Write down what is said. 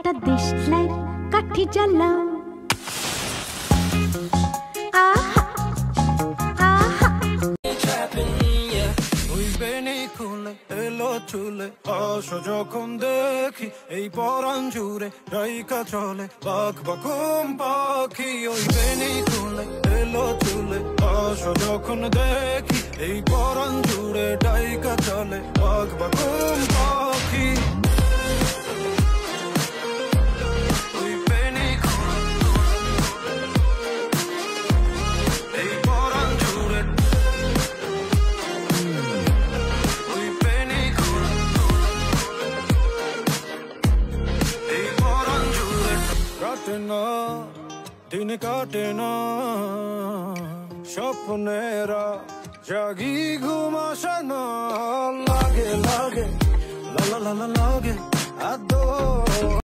একটা দেশলাই কাঠি জ্বালাও আহা আহা ওই বেনি খুলে এলো চুলে আসো যখন দেখি এই পরাণ জুড়ে ডাইকা চলে বাঘ বাকুম পাখি ওই বেনি খুলে এলো চুলে আসো যখন দেখি এই পরাণ জুড়ে ডাইকা চলে বাঘ বাকুম পাখি दिन काटे ना স্বপ্নেরা জাগি ঘুমাসানা লাগে লাগে লা লা লা লাগে আদো